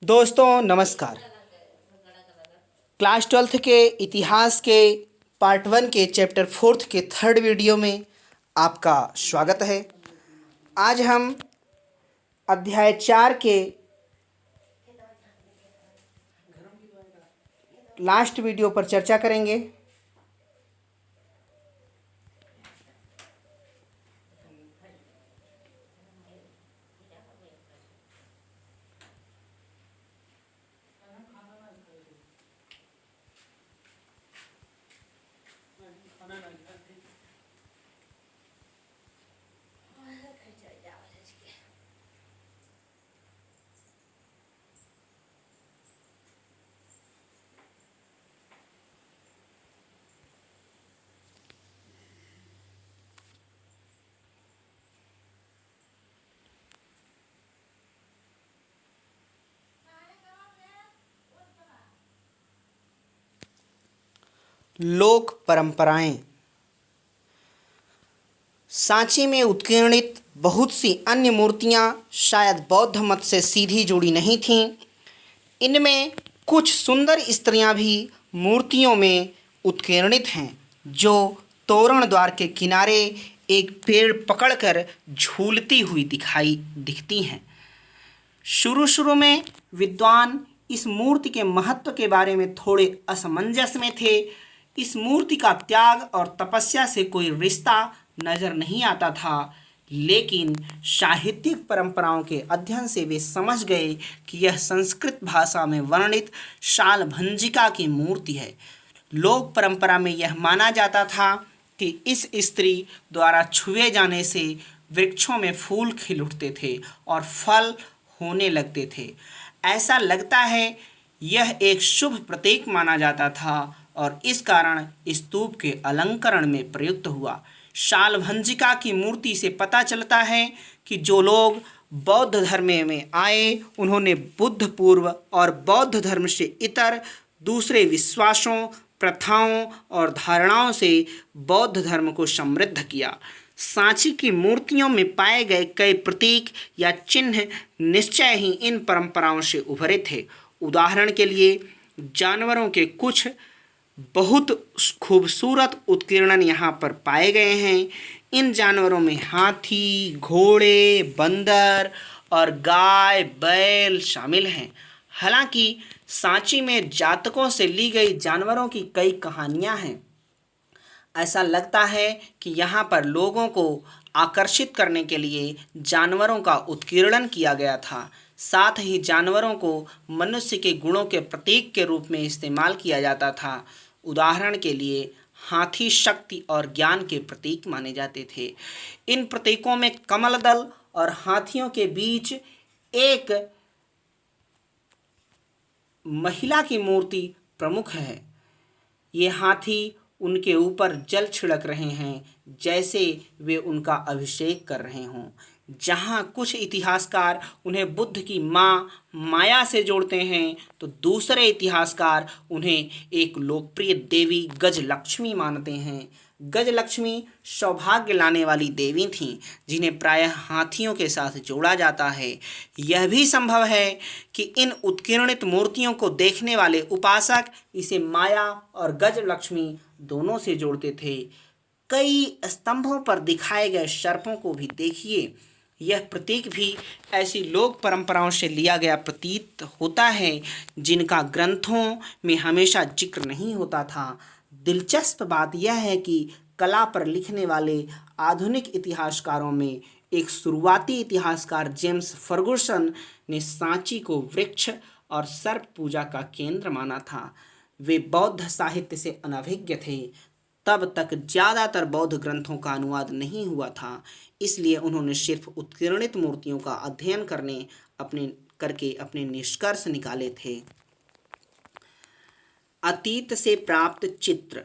दोस्तों नमस्कार। Class 12th के इतिहास के पार्ट 1 के चैप्टर 4 के 3rd वीडियो में आपका स्वागत है। आज हम अध्याय 4 के लास्ट वीडियो पर चर्चा करेंगे। लोक परंपराएं। सांची में उत्कीर्णित बहुत सी अन्य मूर्तियां शायद बौद्ध मत से सीधी जुड़ी नहीं थीं। इनमें कुछ सुंदर स्त्रियां भी मूर्तियों में उत्कीर्णित हैं, जो तोरण द्वार के किनारे एक पेड़ पकड़कर झूलती हुई दिखती हैं। शुरू में विद्वान इस मूर्ति के महत्व के बारे में थोड़े असमंजस में थे। इस मूर्ति का त्याग और तपस्या से कोई रिश्ता नजर नहीं आता था, लेकिन साहित्यिक परंपराओं के अध्ययन से वे समझ गए कि यह संस्कृत भाषा में वर्णित शालभंजिका की मूर्ति है। लोक परंपरा में यह माना जाता था कि इस स्त्री द्वारा छुए जाने से वृक्षों में फूल खिल उठते थे और फल होने लगते थे। ऐसा लगता है यह एक शुभ प्रतीक माना जाता था और इस कारण स्तूप के अलंकरण में प्रयुक्त हुआ। शालभंजिका की मूर्ति से पता चलता है कि जो लोग बौद्ध धर्म में आए उन्होंने बुद्ध पूर्व और बौद्ध धर्म से इतर दूसरे विश्वासों, प्रथाओं और धारणाओं से बौद्ध धर्म को समृद्ध किया। सांची की मूर्तियों में पाए गए कई प्रतीक या चिन्ह निश्चय ही इन परंपराओं से उभरे थे। उदाहरण के लिए जानवरों के कुछ बहुत खूबसूरत उत्कीर्णन यहाँ पर पाए गए हैं। इन जानवरों में हाथी, घोड़े, बंदर और गाय, बैल शामिल हैं। हालांकि सांची में जातकों से ली गई जानवरों की कई कहानियां हैं। ऐसा लगता है कि यहाँ पर लोगों को आकर्षित करने के लिए जानवरों का उत्कीर्णन किया गया था। साथ ही जानवरों को मनुष्य के गुणों के प्रतीक के रूप में इस्तेमाल किया जाता था। उदाहरण के लिए हाथी शक्ति और ज्ञान के प्रतीक माने जाते थे। इन प्रतीकों में कमल दल और हाथियों के बीच एक महिला की मूर्ति प्रमुख है। ये हाथी उनके ऊपर जल छिड़क रहे हैं, जैसे वे उनका अभिषेक कर रहे हों। जहाँ कुछ इतिहासकार उन्हें बुद्ध की माँ माया से जोड़ते हैं, तो दूसरे इतिहासकार उन्हें एक लोकप्रिय देवी गजलक्ष्मी मानते हैं। गजलक्ष्मी सौभाग्य लाने वाली देवी थीं, जिन्हें प्रायः हाथियों के साथ जोड़ा जाता है। यह भी संभव है कि इन उत्कीर्णित मूर्तियों को देखने वाले उपासक इसे माया और गजलक्ष्मी दोनों से जोड़ते थे। कई स्तंभों पर दिखाए गए सर्पों को भी देखिए। यह प्रतीक भी ऐसी लोक परंपराओं से लिया गया प्रतीत होता है जिनका ग्रंथों में हमेशा जिक्र नहीं होता था। दिलचस्प बात यह है कि कला पर लिखने वाले आधुनिक इतिहासकारों में एक शुरुआती इतिहासकार जेम्स फर्गुसन ने सांची को वृक्ष और सर्प पूजा का केंद्र माना था। वे बौद्ध साहित्य से अनभिज्ञ थे। तब तक ज़्यादातर बौद्ध ग्रंथों का अनुवाद नहीं हुआ था, इसलिए उन्होंने सिर्फ उत्कीर्णित मूर्तियों का अध्ययन करके अपने निष्कर्ष निकाले थे। अतीत से प्राप्त चित्र।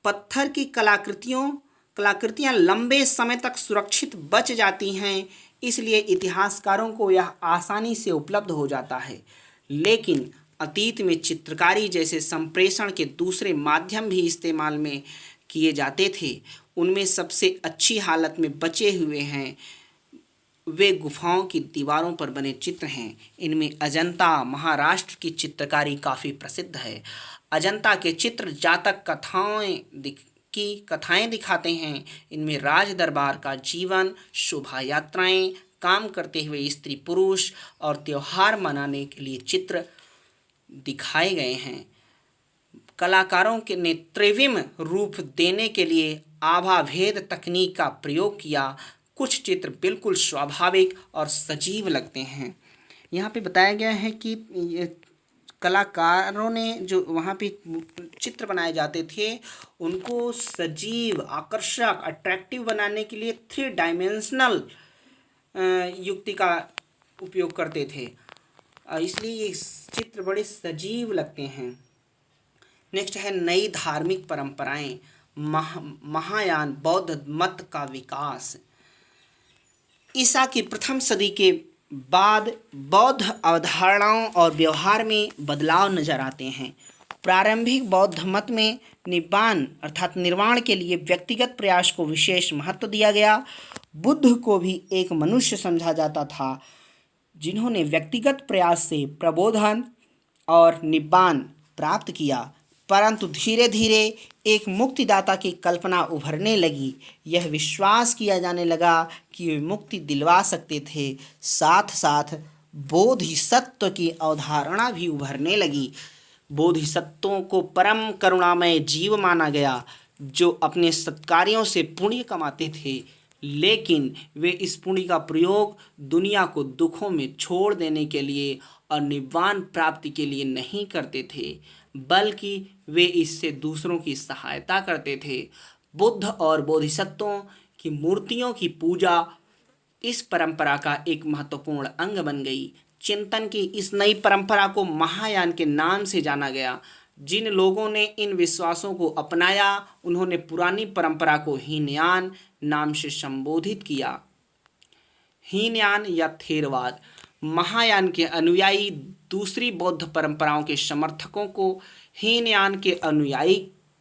पत्थर की कलाकृतियां लंबे समय तक सुरक्षित बच जाती हैं, इसलिए इतिहासकारों को यह आसानी से उपलब्ध हो जाता है। लेकिन अतीत में चित्रकारी जैसे संप्रेषण के दूसरे माध्यम भी इस्तेमाल में किए जाते थे। उनमें सबसे अच्छी हालत में बचे हुए हैं वे गुफाओं की दीवारों पर बने चित्र हैं। इनमें अजंता महाराष्ट्र की चित्रकारी काफ़ी प्रसिद्ध है। अजंता के चित्र जातक की कथाएं दिखाते हैं। इनमें राज दरबार का जीवन, शोभा यात्राएं, काम करते हुए स्त्री पुरुष और त्योहार मनाने के लिए चित्र दिखाए गए हैं। कलाकारों के ने त्रिविम रूप देने के लिए आभा भेद तकनीक का प्रयोग किया। कुछ चित्र बिल्कुल स्वाभाविक और सजीव लगते हैं। यहाँ पे बताया गया है कि कलाकारों ने जो वहाँ पे चित्र बनाए जाते थे उनको सजीव, आकर्षक, अट्रैक्टिव बनाने के लिए 3 डायमेंशनल युक्ति का उपयोग करते थे, इसलिए ये चित्र बड़े सजीव लगते हैं। नेक्स्ट है नई धार्मिक परंपराएं, महायान बौद्ध मत का विकास। ईसा की प्रथम सदी के बाद बौद्ध अवधारणाओं और व्यवहार में बदलाव नजर आते हैं। प्रारंभिक बौद्ध मत में निब्बान अर्थात निर्वाण के लिए व्यक्तिगत प्रयास को विशेष महत्व दिया गया। बुद्ध को भी एक मनुष्य समझा जाता था जिन्होंने व्यक्तिगत प्रयास से प्रबोधन और निब्बान प्राप्त किया, परंतु धीरे धीरे एक मुक्तिदाता की कल्पना उभरने लगी। यह विश्वास किया जाने लगा कि वे मुक्ति दिलवा सकते थे। साथ साथ बोधिसत्व की अवधारणा भी उभरने लगी। बोधिसत्वों को परम करुणामय जीव माना गया जो अपने सत्कार्यों से पुण्य कमाते थे, लेकिन वे इस पुण्य का प्रयोग दुनिया को दुखों में छोड़ देने के लिए और निब्बान प्राप्ति के लिए नहीं करते थे, बल्कि वे इससे दूसरों की सहायता करते थे। बुद्ध और बोधिसत्वों की मूर्तियों की पूजा इस परंपरा का एक महत्वपूर्ण अंग बन गई। चिंतन की इस नई परंपरा को महायान के नाम से जाना गया। जिन लोगों ने इन विश्वासों को अपनाया उन्होंने पुरानी परंपरा को हीनयान नाम से संबोधित किया। हीनयान या थेरवाद। महायान के अनुयायी दूसरी बौद्ध परंपराओं के समर्थकों को हीनयान के अनुयायी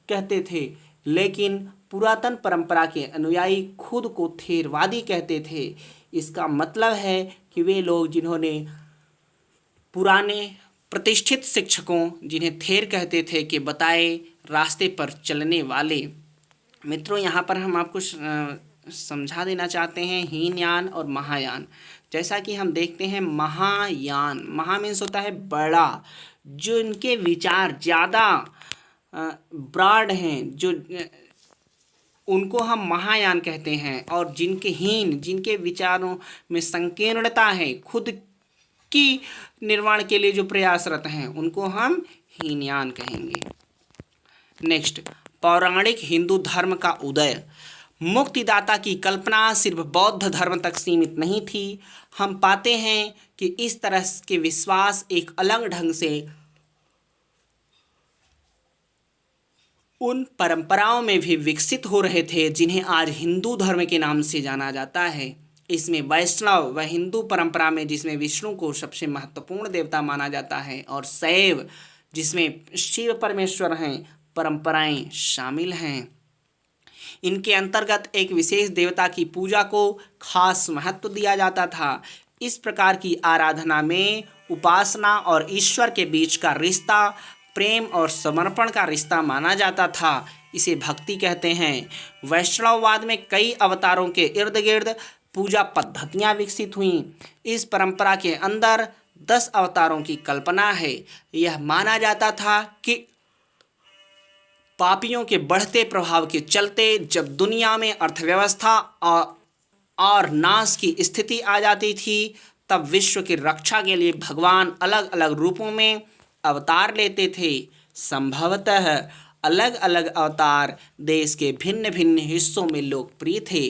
कहते थे, लेकिन पुरातन परंपरा के अनुयायी खुद को थेरवादी कहते थे। इसका मतलब है कि वे लोग जिन्होंने पुराने प्रतिष्ठित शिक्षकों, जिन्हें थेर कहते थे, के बताए रास्ते पर चलने वाले। मित्रों, यहाँ पर हम आपको समझा देना चाहते हैं हीनयान और महायान। जैसा कि हम देखते हैं महायान, महा मीन्स होता है बड़ा, जो इनके विचार ज़्यादा ब्रॉड हैं, जो उनको हम महायान कहते हैं। और जिनके विचारों में संकीर्णता है, खुद की निर्माण के लिए जो प्रयासरत हैं, उनको हम हीनयान कहेंगे। नेक्स्ट, पौराणिक हिंदू धर्म का उदय। मुक्तिदाता की कल्पना सिर्फ बौद्ध धर्म तक सीमित नहीं थी। हम पाते हैं कि इस तरह के विश्वास एक अलग ढंग से उन परंपराओं में भी विकसित हो रहे थे जिन्हें आज हिंदू धर्म के नाम से जाना जाता है। इसमें वैष्णव व हिंदू परंपरा में, जिसमें विष्णु को सबसे महत्वपूर्ण देवता माना जाता है, और शैव, जिसमें शिव परमेश्वर हैं, परंपराएं शामिल हैं। इनके अंतर्गत एक विशेष देवता की पूजा को खास महत्व दिया जाता था। इस प्रकार की आराधना में उपासना और ईश्वर के बीच का रिश्ता प्रेम और समर्पण का रिश्ता माना जाता था। इसे भक्ति कहते हैं। वैष्णववाद में कई अवतारों के इर्द गिर्द पूजा पद्धतियाँ विकसित हुईं। इस परंपरा के अंदर 10 अवतारों की कल्पना है। यह माना जाता था कि पापियों के बढ़ते प्रभाव के चलते जब दुनिया में अर्थव्यवस्था और नाश की स्थिति आ जाती थी, तब विश्व की रक्षा के लिए भगवान अलग अलग रूपों में अवतार लेते थे। संभवतः अलग अलग अवतार देश के भिन्न भिन्न हिस्सों में लोकप्रिय थे।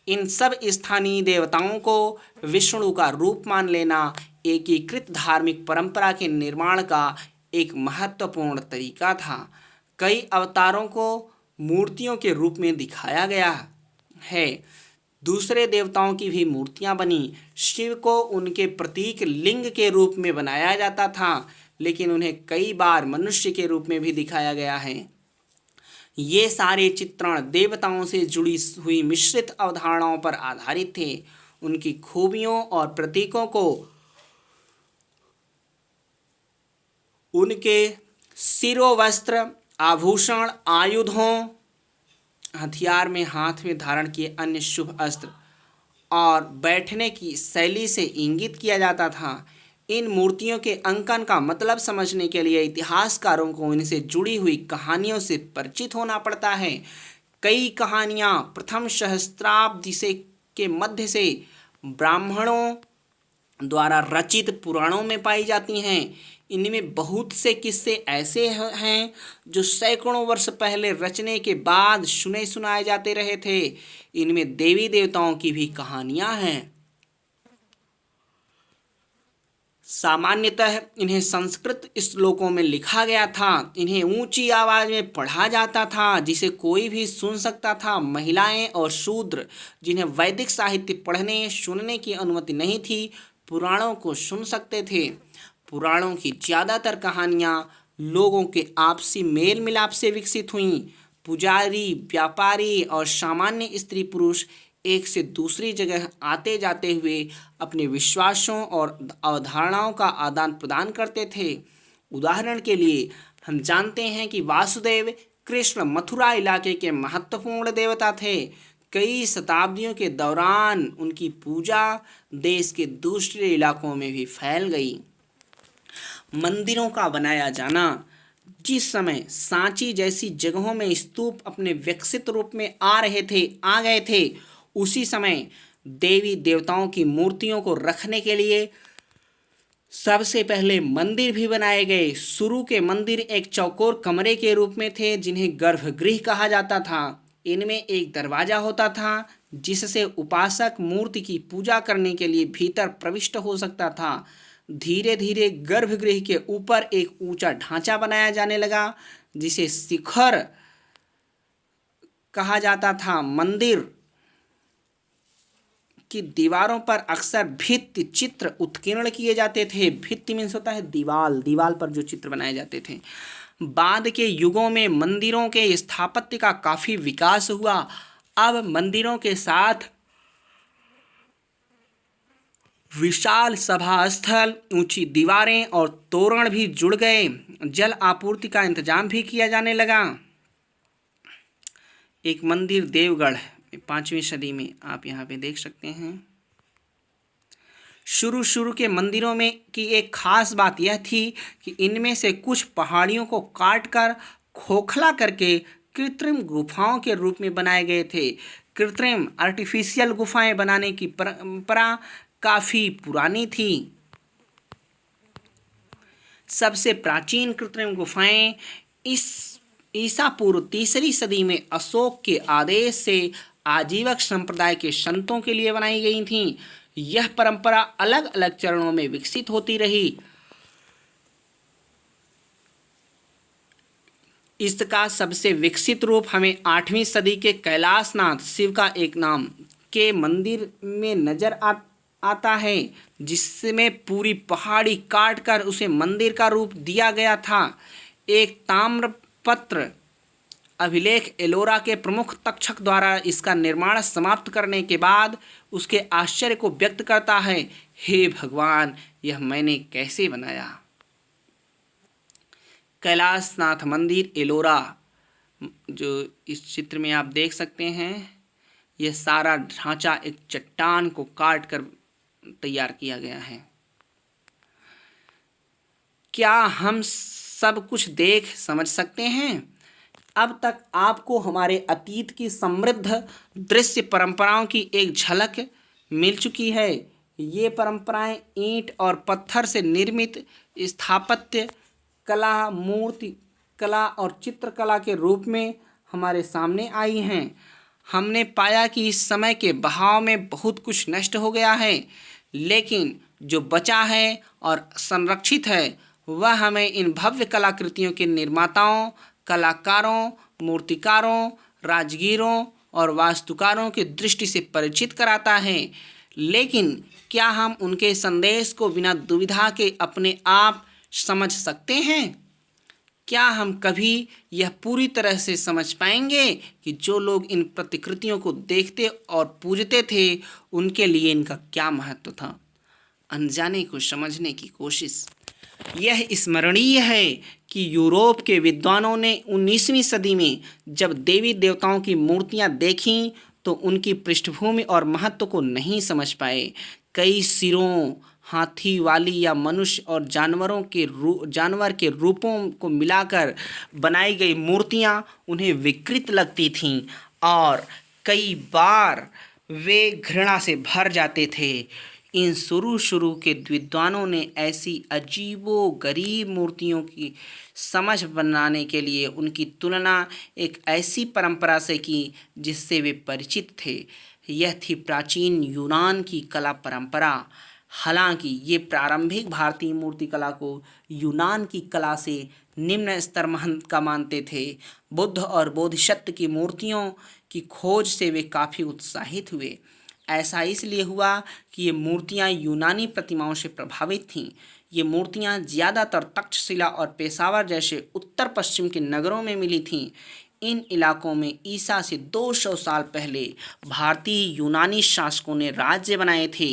इन सब स्थानीय देवताओं को विष्णु का रूप मान लेना एकीकृत धार्मिक परंपरा के निर्माण का एक महत्वपूर्ण तरीका था। कई अवतारों को मूर्तियों के रूप में दिखाया गया है। दूसरे देवताओं की भी मूर्तियां बनी। शिव को उनके प्रतीक लिंग के रूप में बनाया जाता था, लेकिन उन्हें कई बार मनुष्य के रूप में भी दिखाया गया है। ये सारे चित्रण देवताओं से जुड़ी हुई मिश्रित अवधारणाओं पर आधारित थे। उनकी खूबियों और प्रतीकों को उनके शिरोवस्त्र, आभूषण, आयुधों, हथियार में हाथ में धारण किए अन्य शुभ अस्त्र और बैठने की शैली से इंगित किया जाता था। इन मूर्तियों के अंकन का मतलब समझने के लिए इतिहासकारों को इनसे जुड़ी हुई कहानियों से परिचित होना पड़ता है। कई कहानियाँ प्रथम सहस्त्राब्दी से के मध्य से ब्राह्मणों द्वारा रचित पुराणों में पाई जाती हैं। इनमें बहुत से किस्से ऐसे हैं जो सैकड़ों वर्ष पहले रचने के बाद सुने सुनाए जाते रहे थे। इनमें देवी देवताओं की भी कहानियां हैं। सामान्यतः इन्हें संस्कृत श्लोकों में लिखा गया था। इन्हें ऊंची आवाज में पढ़ा जाता था जिसे कोई भी सुन सकता था। महिलाएं और शूद्र जिन्हें वैदिक साहित्य पढ़ने सुनने की अनुमति नहीं थी, पुराणों को सुन सकते थे। पुराणों की ज़्यादातर कहानियाँ लोगों के आपसी मेल मिलाप से विकसित हुईं। पुजारी, व्यापारी और सामान्य स्त्री पुरुष एक से दूसरी जगह आते जाते हुए अपने विश्वासों और अवधारणाओं का आदान प्रदान करते थे। उदाहरण के लिए हम जानते हैं कि वासुदेव कृष्ण मथुरा इलाके के महत्वपूर्ण देवता थे। कई शताब्दियों के दौरान उनकी पूजा देश के दूसरे इलाकों में भी फैल गई। मंदिरों का बनाया जाना। जिस समय सांची जैसी जगहों में स्तूप अपने विकसित रूप में आ गए थे, उसी समय देवी देवताओं की मूर्तियों को रखने के लिए सबसे पहले मंदिर भी बनाए गए। शुरू के मंदिर एक चौकोर कमरे के रूप में थे जिन्हें गर्भगृह कहा जाता था। इनमें एक दरवाजा होता था जिससे उपासक मूर्ति की पूजा करने के लिए भीतर प्रविष्ट हो सकता था। धीरे धीरे गर्भगृह के ऊपर एक ऊंचा ढांचा बनाया जाने लगा जिसे शिखर कहा जाता था। मंदिर की दीवारों पर अक्सर भित्ति चित्र उत्कीर्ण किए जाते थे। भित्ति मीन्स होता है दीवाल पर जो चित्र बनाए जाते थे। बाद के युगों में मंदिरों के स्थापत्य का काफी विकास हुआ। अब मंदिरों के साथ विशाल सभा स्थल, ऊंची दीवारें और तोरण भी जुड़ गए। जल आपूर्ति का इंतजाम भी किया जाने लगा। एक मंदिर देवगढ़ 5वीं सदी में आप यहाँ पे देख सकते हैं। शुरू के मंदिरों में की एक खास बात यह थी कि इनमें से कुछ पहाड़ियों को काटकर खोखला करके कृत्रिम गुफाओं के रूप में बनाए गए थे। कृत्रिम आर्टिफिशियल गुफाएं बनाने की परंपरा काफ़ी पुरानी थी। सबसे प्राचीन कृत्रिम गुफाएं ईसा पूर्व 3री सदी में अशोक के आदेश से आजीवक संप्रदाय के संतों के लिए बनाई गई थीं। यह परंपरा अलग अलग चरणों में विकसित होती रही। इसका सबसे विकसित रूप हमें 8वीं सदी के कैलाशनाथ, शिव का एक नाम, के मंदिर में नजर आता है, जिसमें पूरी पहाड़ी काटकर उसे मंदिर का रूप दिया गया था। एक ताम्रपत्र अभिलेख एलोरा के प्रमुख तक्षक द्वारा इसका निर्माण समाप्त करने के बाद उसके आश्चर्य को व्यक्त करता है। हे भगवान, यह मैंने कैसे बनाया। कैलाशनाथ मंदिर एलोरा, जो इस चित्र में आप देख सकते हैं, यह सारा ढांचा एक चट्टान को काट कर तैयार किया गया है। क्या हम सब कुछ देख समझ सकते हैं? अब तक आपको हमारे अतीत की समृद्ध दृश्य परंपराओं की एक झलक मिल चुकी है। ये परंपराएं ईंट और पत्थर से निर्मित स्थापत्य कला, मूर्ति कला और चित्रकला के रूप में हमारे सामने आई हैं। हमने पाया कि इस समय के बहाव में बहुत कुछ नष्ट हो गया है, लेकिन जो बचा है और संरक्षित है वह हमें इन भव्य कलाकृतियों के निर्माताओं, कलाकारों, मूर्तिकारों, राजगीरों और वास्तुकारों की दृष्टि से परिचित कराता है। लेकिन क्या हम उनके संदेश को बिना दुविधा के अपने आप समझ सकते हैं? क्या हम कभी यह पूरी तरह से समझ पाएंगे कि जो लोग इन प्रतिकृतियों को देखते और पूजते थे उनके लिए इनका क्या महत्व था? अनजाने को समझने की कोशिश। यह स्मरणीय है कि यूरोप के विद्वानों ने 19वीं सदी में जब देवी देवताओं की मूर्तियां देखीं तो उनकी पृष्ठभूमि और महत्व को नहीं समझ पाए। कई सिरों, हाथी वाली या मनुष्य और जानवर के रूपों को मिलाकर बनाई गई मूर्तियां उन्हें विकृत लगती थीं और कई बार वे घृणा से भर जाते थे। इन शुरू के विद्वानों ने ऐसी अजीबो-गरीब मूर्तियों की समझ बनाने के लिए उनकी तुलना एक ऐसी परंपरा से की जिससे वे परिचित थे। यह थी प्राचीन यूनान की कला परंपरा। हालांकि ये प्रारंभिक भारतीय मूर्तिकला को यूनान की कला से निम्न स्तर का मानते थे। बुद्ध और बोधिसत्व की मूर्तियों की खोज से वे काफ़ी उत्साहित हुए। ऐसा इसलिए हुआ कि ये मूर्तियाँ यूनानी प्रतिमाओं से प्रभावित थीं। ये मूर्तियाँ ज़्यादातर तक्षशिला और पेशावर जैसे उत्तर पश्चिम के नगरों में मिली थीं। इन इलाकों में ईसा से 200 साल पहले भारतीय यूनानी शासकों ने राज्य बनाए थे।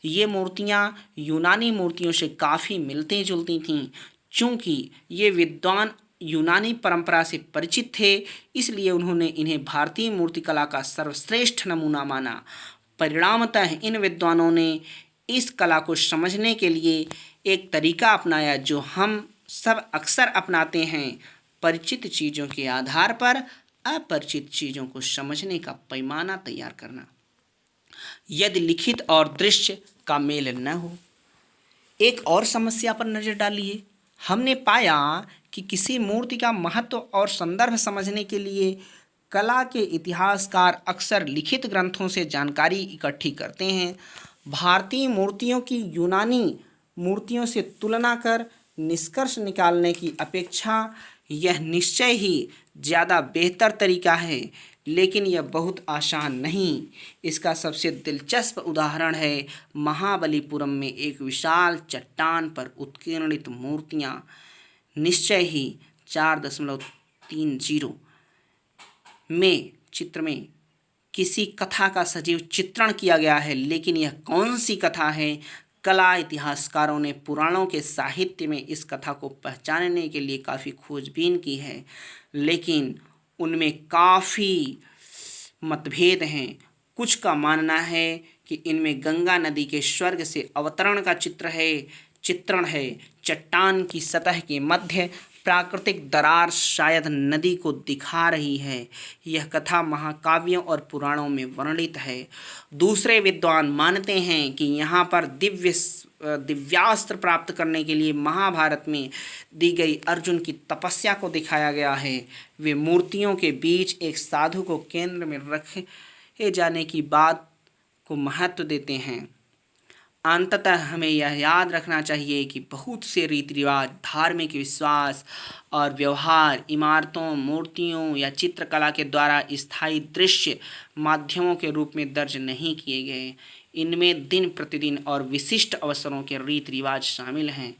ये मूर्तियाँ यूनानी मूर्तियों से काफ़ी मिलती जुलती थीं। चूँकि ये विद्वान यूनानी परंपरा से परिचित थे, इसलिए उन्होंने इन्हें भारतीय मूर्तिकला का सर्वश्रेष्ठ नमूना माना। परिणामतः इन विद्वानों ने इस कला को समझने के लिए एक तरीका अपनाया जो हम सब अक्सर अपनाते हैं, परिचित चीज़ों के आधार पर अपरिचित चीज़ों को समझने का पैमाना तैयार करना। यदि लिखित और दृश्य का मेल न हो। एक और समस्या पर नज़र डालिए। हमने पाया कि किसी मूर्ति का महत्व और संदर्भ समझने के लिए कला के इतिहासकार अक्सर लिखित ग्रंथों से जानकारी इकट्ठी करते हैं। भारतीय मूर्तियों की यूनानी मूर्तियों से तुलना कर निष्कर्ष निकालने की अपेक्षा यह निश्चय ही ज़्यादा बेहतर तरीका है, लेकिन यह बहुत आसान नहीं। इसका सबसे दिलचस्प उदाहरण है महाबलीपुरम में एक विशाल चट्टान पर उत्कीर्णित मूर्तियाँ। निश्चय ही 4.30 में चित्र में किसी कथा का सजीव चित्रण किया गया है, लेकिन यह कौन सी कथा है? कला इतिहासकारों ने पुराणों के साहित्य में इस कथा को पहचानने के लिए काफ़ी खोजबीन की है, लेकिन उनमें काफ़ी मतभेद हैं। कुछ का मानना है कि इनमें गंगा नदी के स्वर्ग से अवतरण का चित्रण है। चट्टान की सतह के मध्य प्राकृतिक दरार शायद नदी को दिखा रही है। यह कथा महाकाव्यों और पुराणों में वर्णित है। दूसरे विद्वान मानते हैं कि यहाँ पर दिव्यास्त्र प्राप्त करने के लिए महाभारत में दी गई अर्जुन की तपस्या को दिखाया गया है। वे मूर्तियों के बीच एक साधु को केंद्र में रखे जाने की बात को महत्व देते हैं। अंततः हमें यह याद रखना चाहिए कि बहुत से रीति रिवाज, धार्मिक विश्वास और व्यवहार इमारतों, मूर्तियों या चित्रकला के द्वारा स्थायी दृश्य माध्यमों के रूप में दर्ज नहीं किए गए। इनमें दिन प्रतिदिन और विशिष्ट अवसरों के रीति रिवाज शामिल हैं।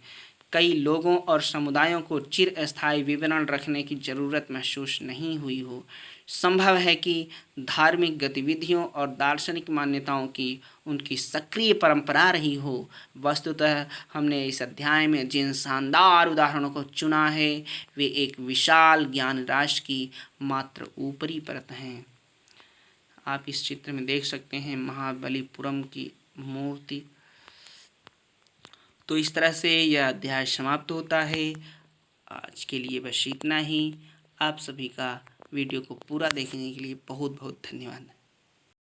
कई लोगों और समुदायों को चिरस्थायी विवरण रखने की ज़रूरत महसूस नहीं हुई हो। संभव है कि धार्मिक गतिविधियों और दार्शनिक मान्यताओं की उनकी सक्रिय परंपरा रही हो। वस्तुतः हमने इस अध्याय में जिन शानदार उदाहरणों को चुना है वे एक विशाल ज्ञान राशि की मात्र ऊपरी परत हैं। आप इस चित्र में देख सकते हैं महाबलीपुरम की मूर्ति। तो इस तरह से यह अध्याय समाप्त होता है। आज के लिए बस इतना ही। आप सभी का वीडियो को पूरा देखने के लिए बहुत बहुत धन्यवाद।